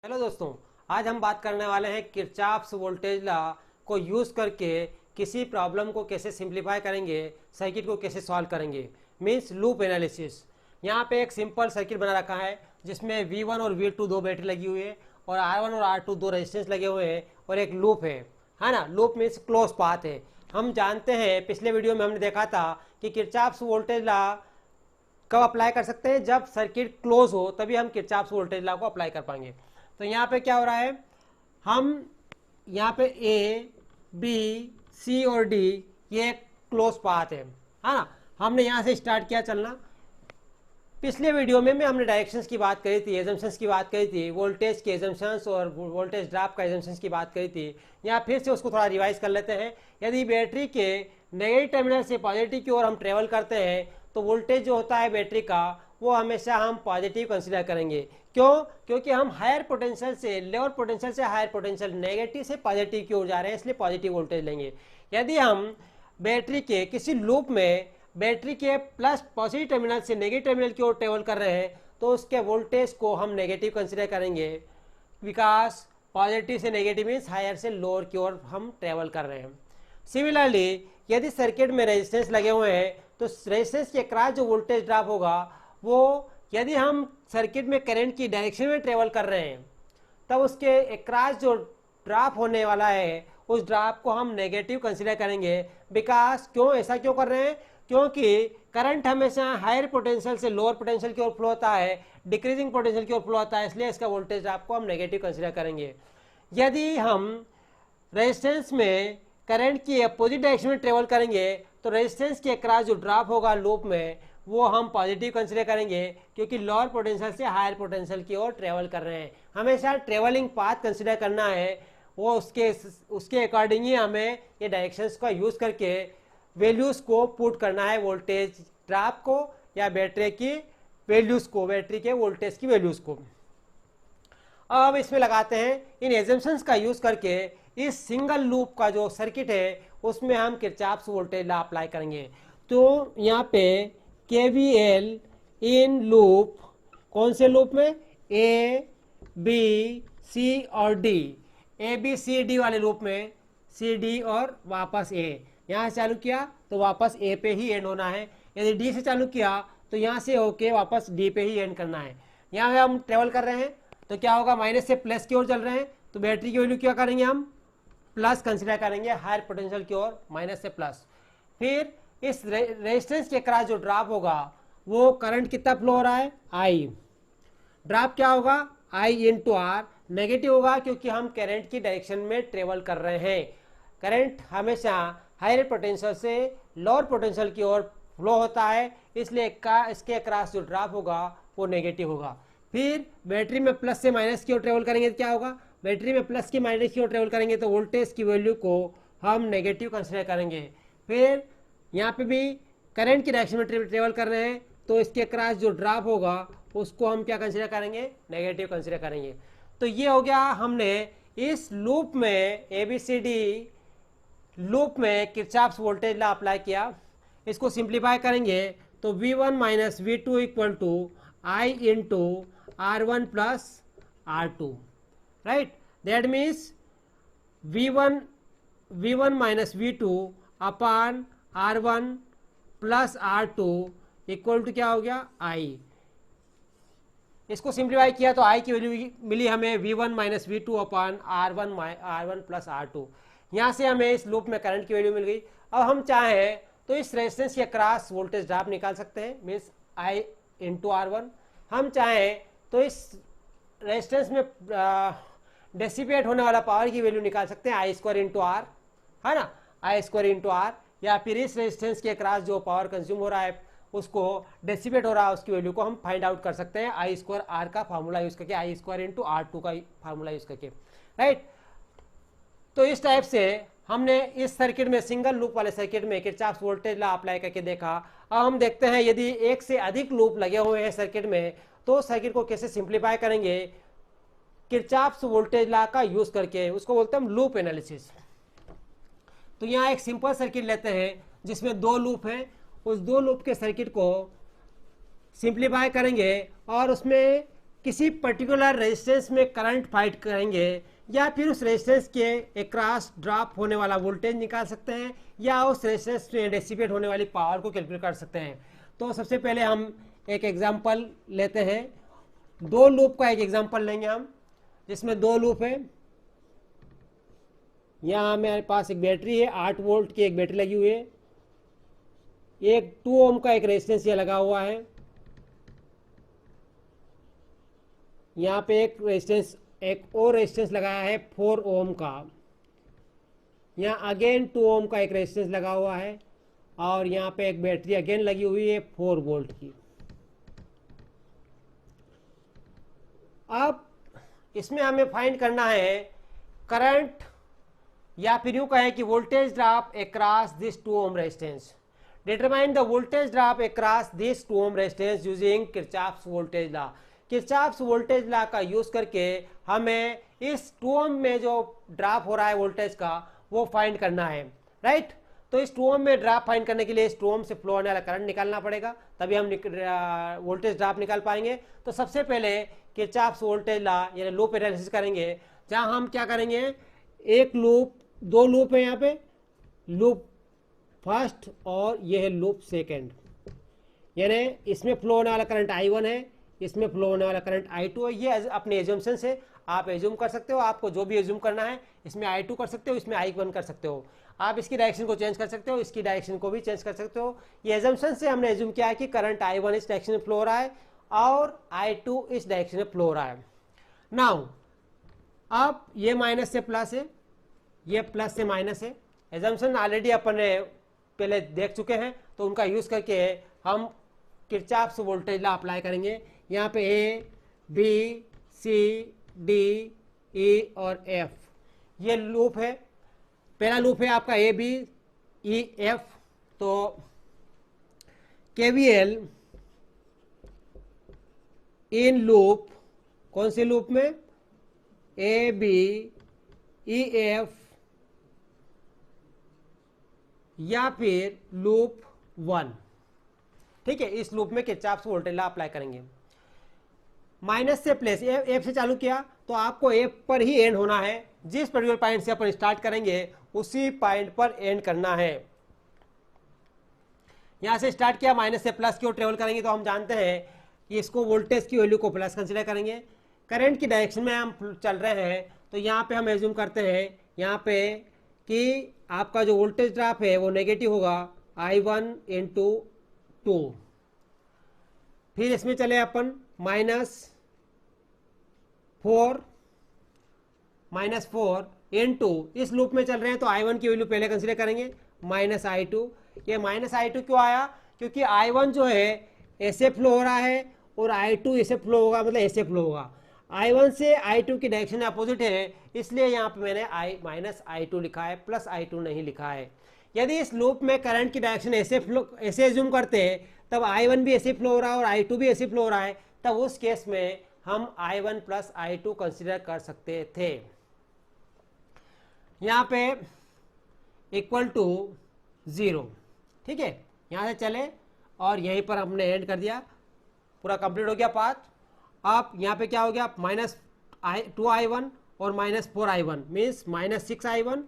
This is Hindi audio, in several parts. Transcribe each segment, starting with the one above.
हेलो दोस्तों, आज हम बात करने वाले हैं किरचॉफ्स वोल्टेज लॉ को यूज़ करके किसी प्रॉब्लम को कैसे सिंप्लीफाई करेंगे, सर्किट को कैसे सॉल्व करेंगे, मींस लूप एनालिसिस। यहाँ पे एक सिंपल सर्किट बना रखा है जिसमें V1 और V2 दो बैटरी लगी हुई है और R1 और R2 दो रेजिस्टेंस लगे हुए हैं और एक लूप है ना। लूप मीन्स क्लोज पाथ है। हम जानते हैं, पिछले वीडियो में हमने देखा था कि किरचॉफ्स वोल्टेज लॉ कब अप्लाई कर सकते हैं, जब सर्किट क्लोज हो तभी हम किरचॉफ्स वोल्टेज लॉ को अप्लाई कर पाएंगे। तो यहाँ पे क्या हो रहा है, हम यहाँ पे ए बी सी और डी ये क्लोज पाथ है ना। हमने यहाँ से स्टार्ट किया चलना। पिछले वीडियो में हमने डायरेक्शंस की बात करी थी, एजम्पशंस की बात करी थी, वोल्टेज के एजम्पशंस और वोल्टेज ड्रॉप का एजम्पशंस की बात करी थी। यहाँ फिर से उसको थोड़ा रिवाइज कर लेते हैं। यदि बैटरी के नेगेटिव टर्मिनल से पॉजिटिव की ओर हम ट्रेवल करते हैं तो वोल्टेज जो होता है बैटरी का वो हमेशा हम पॉजिटिव कंसिडर करेंगे। क्यों? क्योंकि हम हायर पोटेंशियल से लोअर पोटेंशियल से हायर पोटेंशियल, नेगेटिव से पॉजिटिव की ओर जा रहे हैं, इसलिए पॉजिटिव वोल्टेज लेंगे। यदि हम बैटरी के किसी लूप में बैटरी के प्लस पॉजिटिव टर्मिनल से नेगेटिव टर्मिनल की ओर ट्रेवल कर रहे हैं तो उसके वोल्टेज को हम नेगेटिव कंसिडर करेंगे, बिकॉज पॉजिटिव से नेगेटिव मीन्स हायर से लोअर की ओर हम ट्रेवल कर रहे हैं। सिमिलरली यदि सर्किट में रेजिस्टेंस लगे हुए हैं तो रेजिस्टेंस के अक्रॉस जो वोल्टेज ड्रॉप होगा वो, यदि हम सर्किट में करंट की डायरेक्शन में ट्रेवल कर रहे हैं तब उसके अक्रॉस जो ड्रॉप होने वाला है उस ड्रॉप को हम नेगेटिव कंसिडर करेंगे। बिकॉज क्यों, ऐसा क्यों कर रहे हैं? क्योंकि करंट हमेशा हायर पोटेंशियल से लोअर पोटेंशियल की ओर फ्लो होता है, डिक्रीजिंग पोटेंशियल की ओर फ्लो होता है, इसलिए इसका वोल्टेज ड्रॉप को हम नेगेटिव कंसिडर करेंगे। यदि हम रेजिस्टेंस में करंट की अपोजिट डायरेक्शन में ट्रेवल करेंगे तो रेजिस्टेंस के अक्रॉस जो ड्रॉप होगा लूप में वो हम पॉजिटिव कंसिडर करेंगे, क्योंकि लोअर पोटेंशियल से हायर पोटेंशियल की ओर ट्रेवल कर रहे हैं। हमेशा ट्रेवलिंग पाथ कंसिडर करना है, वो उसके अकॉर्डिंग ही हमें ये डायरेक्शंस का यूज़ करके वैल्यूज़ को पुट करना है, वोल्टेज ड्रॉप को या बैटरी की वैल्यूज़ को, बैटरी के वोल्टेज की वैल्यूज़ को। अब इसमें लगाते हैं इन एजम्पशंस का यूज़ करके इस सिंगल लूप का जो सर्किट है उसमें हम किरचॉफ्स वोल्टेज लॉ अप्लाई करेंगे। तो यहाँ पे KVL इन लूप, कौन से लूप में? A B C और D, ABCD वाले लूप में CD और वापस A। यहाँ से चालू किया तो वापस A पे ही एंड होना है। यदि D से चालू किया तो यहाँ से होके वापस D पे ही एंड करना है। यहाँ हम ट्रेवल कर रहे हैं तो क्या होगा, माइनस से प्लस की ओर चल रहे हैं तो बैटरी की वैल्यू क्या करेंगे, हम प्लस कंसिडर करेंगे, हायर पोटेंशियल की ओर, माइनस से प्लस। फिर इस रेजिस्टेंस के अक्रॉस जो ड्रॉप होगा वो करंट कितना फ्लो हो रहा है, I। ड्रॉप क्या होगा, I इंटू R। नेगेटिव होगा क्योंकि हम करंट की डायरेक्शन में ट्रेवल कर रहे हैं। करंट हमेशा हायर पोटेंशियल से लोअर पोटेंशियल की ओर फ्लो होता है, इसलिए इसके अक्रॉस जो ड्रॉप होगा वो नेगेटिव होगा। फिर बैटरी में प्लस से माइनस की ओर ट्रेवल करेंगे तो क्या होगा, बैटरी में प्लस की माइनस की ओर ट्रेवल करेंगे तो वोल्टेज की वैल्यू को हम नेगेटिव कंसिडर करेंगे। फिर यहाँ पे भी करंट की डायरेक्शन में ट्रेवल कर रहे हैं तो इसके अक्रॉस जो ड्रॉप होगा उसको हम क्या कंसिडर करेंगे, नेगेटिव कंसिडर करेंगे। तो ये हो गया, हमने इस लूप में ABCD लूप में किरचॉफ्स वोल्टेज लॉ अप्लाई किया। इसको सिंप्लीफाई करेंगे तो V1 minus V2 equal to I into R1 plus R2, right. That means V1 minus V2 upon R1 plus R2 equal to क्या हो गया, I। इसको सिंप्लीफाई किया तो I की वैल्यू मिली हमें V1 minus V2 upon R1 plus R2। यहाँ से हमें इस लूप में करंट की वैल्यू मिल गई। अब हम चाहें तो इस रेजिस्टेंस के अक्रॉस वोल्टेज ड्रॉप निकाल सकते हैं, मीन्स I इंटू R1। हम चाहें तो इस रेजिस्टेंस में डेसिपेट होने वाला पावर की वैल्यू निकाल सकते हैं, I² इंटू R, है ना, I² इंटू R। या फिर इस रेजिस्टेंस के अक्रॉस जो पावर कंज्यूम हो रहा है उसको डेसिपेट हो रहा है उसकी वैल्यू को हम फाइंड आउट कर सकते हैं I² R का फार्मूला यूज करके, I² इंटू R2 का फार्मूला यूज करके, राइट। तो इस टाइप से हमने इस सर्किट में, सिंगल लूप वाले सर्किट में किरचॉफ्स वोल्टेज लॉ अप्लाई करके देखा। अब हम देखते हैं यदि एक से अधिक लूप लगे हुए हैं सर्किट में तो सर्किट को कैसे सिंप्लीफाई करेंगे किरचॉफ्स वोल्टेज लॉ का यूज करके। उसको बोलते हैं हम लूप एनालिसिस। तो यहाँ एक सिंपल सर्किट लेते हैं जिसमें दो लूप हैं, उस दो लूप के सर्किट को सिंप्लीफाई करेंगे और उसमें किसी पर्टिकुलर रेजिस्टेंस में करंट फाइट करेंगे या फिर उस रेजिस्टेंस के अक्रॉस ड्रॉप होने वाला वोल्टेज निकाल सकते हैं या उस रेजिस्टेंस में डिसिपेट होने वाली पावर को कैलकुलेट कर सकते हैं। तो सबसे पहले हम एक एग्जांपल लेते हैं, दो लूप का एक एग्जांपल लेंगे हम, जिसमें दो लूप है। यहाँ मेरे पास एक बैटरी है, 8 वोल्ट की एक बैटरी लगी हुई है, एक 2 ओम का एक रेजिस्टेंस ये लगा हुआ है, यहाँ पे एक रेजिस्टेंस, एक और रेजिस्टेंस लगाया है 4 ओम का, यहाँ अगेन 2 ओम का एक रेजिस्टेंस लगा हुआ है, और यहाँ पे एक बैटरी अगेन लगी हुई है 4 वोल्ट की। अब इसमें हमें फाइंड करना है करंट, या फिर यूं कहें कि voltage drop across this 2 ohm resistance. Determine the voltage drop across this 2 ohm resistance using Kirchhoff's voltage law. Kirchhoff's voltage law का यूज करके हमें इस 2 ओम में जो ड्रॉप हो रहा है वोल्टेज का वो फाइंड करना है, राइट। तो इस 2 ओम में ड्रॉप फाइंड करने के लिए इस 2 ओम से फ्लो होने वाला करंट निकालना पड़ेगा, तभी हम वोल्टेज ड्रॉप निकाल पाएंगे। तो सबसे पहले किरचॉफ्स वोल्टेज लॉ यानी लूप एनालिसिस करेंगे, जहां हम क्या करेंगे, एक लूप, दो लूप है यहाँ पे, लूप फर्स्ट और यह है लूप सेकंड, यानी इसमें फ्लो होने वाला करंट I1 है, इसमें फ्लो होने वाला करंट I2 है। ये अपने एज्यूमशन से आप एज्यूम कर सकते हो, आपको जो भी एज्यूम करना है, इसमें I2 कर सकते हो, इसमें I1 कर सकते हो, आप इसकी डायरेक्शन को चेंज कर सकते हो, इसकी डायरेक्शन को भी चेंज कर सकते हो। ये एज्यूमशन से हमने एज्यूम किया है कि करंट I1 इस डायरेक्शन में फ्लो हो रहा है और I2 इस डायरेक्शन में फ्लो हो रहा है। नाउ अब ये माइनस से प्लस है, ये प्लस से माइनस है, एजम्पशन ऑलरेडी अपन ने पहले देख चुके हैं, तो उनका यूज करके हम किरचॉफ्स वोल्टेज लॉ अप्लाई करेंगे। यहाँ पे ए बी सी डी ई और एफ ये लूप है, पहला लूप है आपका ए बी ई एफ। तो केवीएल इन लूप, कौन से लूप में, ए बी ई एफ या फिर लूप 1, ठीक है। इस लूप में किरचॉफ्स वोल्टेज लॉ अप्लाई करेंगे। माइनस से प्लस, एफ से चालू किया तो आपको एफ पर ही एंड होना है, जिस पर्टिकुलर पॉइंट से अपन स्टार्ट करेंगे उसी पॉइंट पर एंड करना है। यहां से स्टार्ट किया, माइनस से प्लस की ओर ट्रेवल करेंगे, तो हम जानते हैं कि इसको वोल्टेज की वैल्यू को प्लस कंसिडर करेंगे। करंट की डायरेक्शन में हम चल रहे हैं, तो यहाँ पे हम एज्यूम करते हैं यहाँ पे कि आपका जो वोल्टेज ड्रॉप है वो नेगेटिव होगा, I1 इंटू 2। फिर इसमें चले अपन -4 इंटू, इस लूप में चल रहे हैं तो I1 की वैल्यू पहले कंसिडर करेंगे, -I2। ये -I2 क्यों आया, क्योंकि I1 जो है ऐसे फ्लो हो रहा है और I2 ऐसे फ्लो होगा, मतलब ऐसे फ्लो होगा। I1 से I2 की डायरेक्शन अपोजिट है, इसलिए यहाँ पे मैंने -I2 लिखा है, +I2 नहीं लिखा है। यदि इस लूप में करंट की डायरेक्शन ऐसे एज्यूम करते हैं, तब I1 भी ऐसे फ्लो हो रहा है और I2 भी ऐसे फ्लो हो रहा है, तब उस केस में हम I1 + I2 कंसिडर कर सकते थे। यहाँ पे = 0, ठीक है। यहाँ से चले और यहीं पर हमने एंड कर दिया, पूरा कंप्लीट हो गया पाथ। अब यहाँ पे क्या हो गया, -2I1 और -4I1 मीन्स -6I1,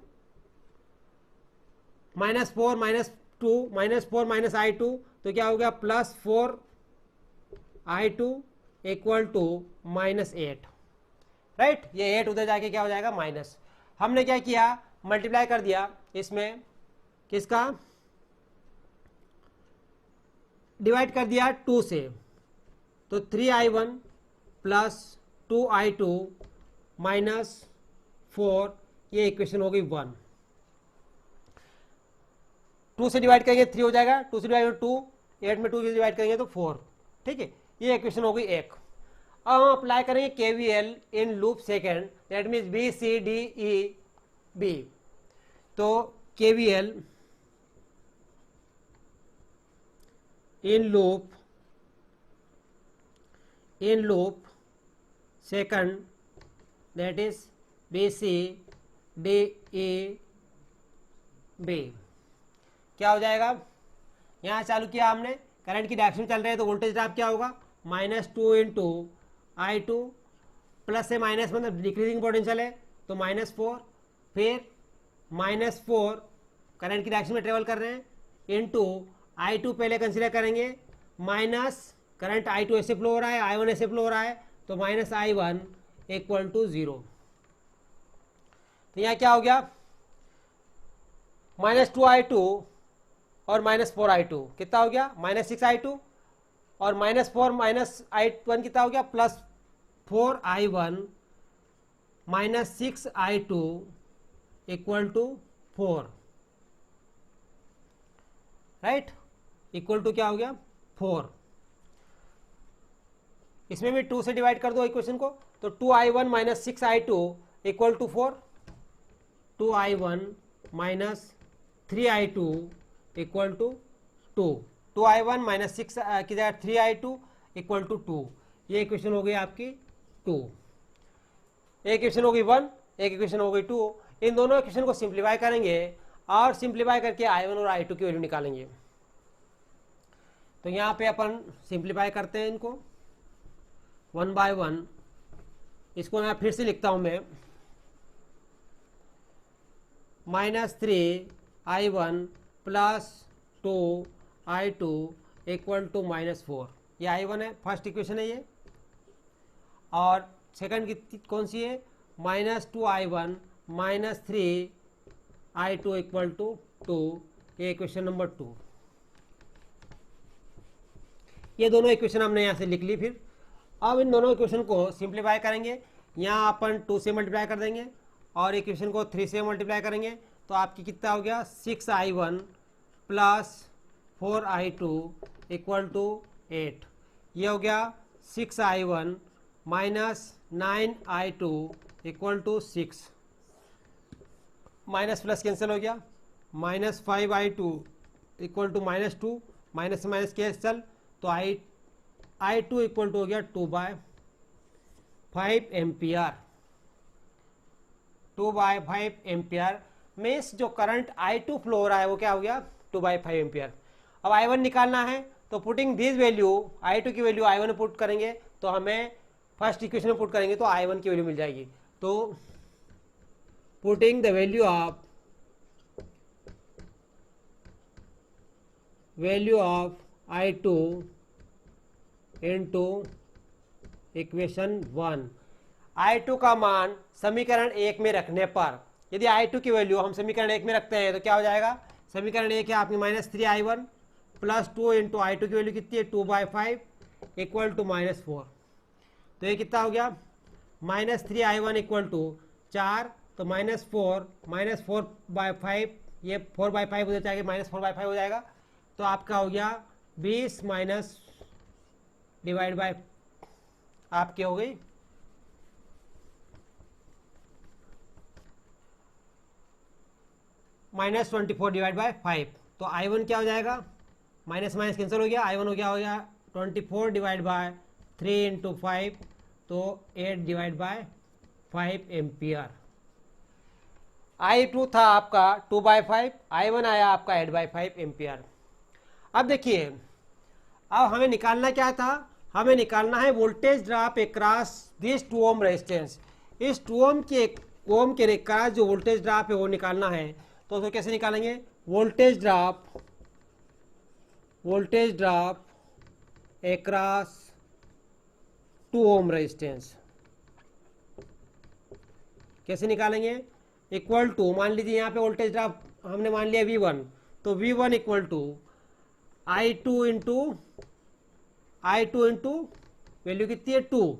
-4 -2 -4 -I2, तो क्या हो गया, +4I2 = -8, राइट। ये 8 उधर जाके क्या हो जाएगा, माइनस। हमने क्या किया, मल्टीप्लाई कर दिया इसमें, किसका, डिवाइड कर दिया 2 से, तो 3I1 + 2I2 -4, ये इक्वेशन हो गई 1। 2 से डिवाइड करेंगे 3 हो जाएगा, 2 से डिवाइड 2, 8 में 2 से डिवाइड करेंगे तो 4, ठीक है। ये इक्वेशन हो गई 1। अब हम अप्लाई करेंगे KVL in loop second, that means B C D E B. तो KVL in loop second, that is B C D E B, क्या हो जाएगा, यहाँ चालू किया हमने, करंट की डायरेक्शन चल रहे हैं तो वोल्टेज ड्रॉप क्या होगा, -2 इंटू I2 प्लस से माइनस मतलब डिक्रीजिंग पोटेंशियल है तो -4, फिर -4 करंट की डायरेक्शन में ट्रेवल कर रहे हैं इनटू I2 पहले कंसीडर करेंगे माइनस करंट I2 ऐसे फ्लो हो रहा है, I1 ऐसे फ्लो हो रहा है तो -I1 इक्वल टू 0। तो यहाँ क्या हो गया -2I2 और -4I2 कितना हो गया -6I2 और -4 -I1 कितना हो गया +4I1 -6I2 equal to 4, right, equal to क्या हो गया 4। इसमें भी 2 से डिवाइड कर दो इक्वेशन को तो 2I1 -6I2 equal to 4, 2I1 -3I2 equal to 2, 2I1 -6 की जगह 3I2 इक्वल टू 2। ये इक्वेशन हो गई आपकी 2, एक इक्वेशन हो गई 1, एक इक्वेशन हो गई 2। इन दोनों इक्वेशन को सिंप्लीफाई करेंगे और सिंप्लीफाई करके I1 और I2 की वैल्यू निकालेंगे। तो यहाँ पे अपन सिंप्लीफाई करते हैं इनको 1 बाय 1। इसको मैं फिर से लिखता हूँ मैं -3I1 plus 2I2 equal to -4। ये I1 है, फर्स्ट इक्वेशन है ये, और सेकंड की कौन सी है -2I1 -3I2 इक्वल टू 2। ये इक्वेशन नंबर 2। ये दोनों इक्वेशन हमने यहाँ से लिख ली। फिर अब इन दोनों इक्वेशन को सिंप्लीफाई करेंगे। यहाँ अपन 2 से मल्टीप्लाई कर देंगे और इक्वेशन को 3 से मल्टीप्लाई करेंगे तो आपकी कितना हो गया 6I1 plus 4I2 equal to 8। ये हो गया 6I1 minus 9I2 equal to 6, minus plus cancel हो गया, -5I2 इक्वल टू -2, माइनस से माइनस कैंसिल तो I2 इक्वल टू हो गया 2/5 एम्पियर। 2/5 एम्पियर मीन्स जो करंट I2 फ्लो हो रहा है वो क्या हो गया 2/5 एम्पियर। अब I1 निकालना है तो पुटिंग दिस वैल्यू I2 की वैल्यू I1 में पुट करेंगे तो हमें फर्स्ट इक्वेशन में पुट करेंगे तो I1 की वैल्यू मिल जाएगी। तो putting the value of I2 into equation 1। I2 का मान समीकरण 1 में रखने पर, यदि I2 की वैल्यू हम समीकरण 1 में रखते हैं तो क्या हो जाएगा, समीकरण 1 है आपकी -3I1 प्लस 2 इंटू I2 की वैल्यू कितनी है 2/5 इक्वल टू -4। तो ये कितना हो गया -3I1 इक्वल टू 4, तो -4/5, ये 4/5 हो जाएगा, -4/5 हो जाएगा। तो आपका हो गया 20 माइनस डिवाइड बाय आपकी हो गई -24 डिवाइड बाय 5। तो I1 क्या हो जाएगा, माइनस माइनस कैंसिल हो गया, I1 हो गया 24 डिवाइड बाय 3 इंटू 5 तो 8 डिवाइड बाय 5 एम्पियर। I2 था आपका 2/5, I1 आया आपका 8/5 एम्पियर। अब देखिए, अब हमें निकालना क्या था, हमें निकालना है voltage drop across this 2 ohm resistance. इस 2 ओम के अक्रॉस जो वोल्टेज ड्रॉप है वो निकालना है। तो उसको कैसे निकालेंगे, voltage drop across 2 ohm resistance कैसे निकालेंगे, इक्वल टू, मान लीजिए यहाँ पे वोल्टेज ड्रॉप हमने मान लिया V1, तो V1 equal to I2 into value कितनी है 2,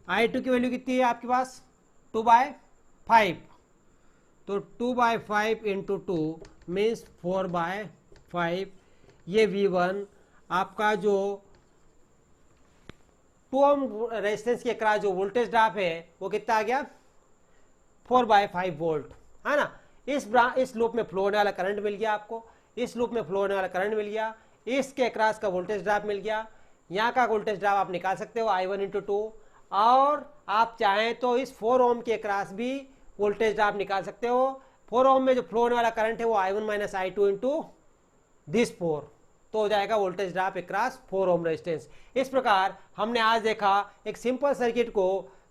I2 की वैल्यू कितनी है आपके पास 2/5, तो 2/5 इंटू 2 मीन्स 4/5। ये V1 आपका जो 2 ओम रेजिस्टेंस के अक्रॉस जो वोल्टेज ड्रॉप है वो कितना आ गया 4/5 वोल्ट, है ना। इस लूप में फ्लो होने वाला करंट मिल गया आपको, इस लूप में फ्लो होने वाला करंट मिल गया, इसके अक्रॉस का वोल्टेज ड्रॉप मिल गया। यहाँ का वोल्टेज ड्रॉप आप निकाल सकते हो I1 इंटू 2, और आप चाहें तो इस 4 ओम के अक्रॉस भी वोल्टेज ड्रॉप निकाल सकते हो। 4 ओम में जो फ्लो होने वाला करंट है वो I1 minus I2 into this 4, तो हो जाएगा voltage drop across 4 ohm resistance. इस प्रकार हमने आज देखा एक सिंपल सर्किट को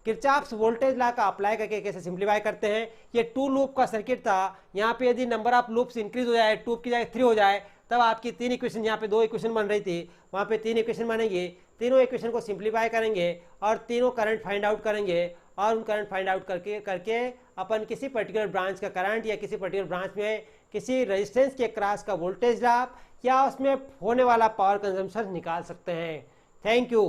किरचॉफ्स वोल्टेज लॉ का अप्लाई करके कैसे सिंप्लीफाई करते हैं। ये 2 लूप का सर्किट था। यहाँ पे यदि नंबर ऑफ लूप्स इंक्रीज हो जाए, 2 की जगह 3 हो जाए, तब आपकी 3 इक्वेशन, यहाँ पे 2 इक्वेशन बन रही थी, वहाँ पे 3 इक्वेशन बनेंगे। तीनों इक्वेशन को सिंप्लीफाई करेंगे और तीनों करंट फाइंड आउट करेंगे, और उन करंट फाइंड आउट करके करके अपन किसी पर्टिकुलर ब्रांच का करंट या किसी पर्टिकुलर ब्रांच में किसी रेजिस्टेंस के क्रॉस का वोल्टेज ड्रॉप या उसमें होने वाला पावर कंजम्पशन निकाल सकते हैं। Thank you.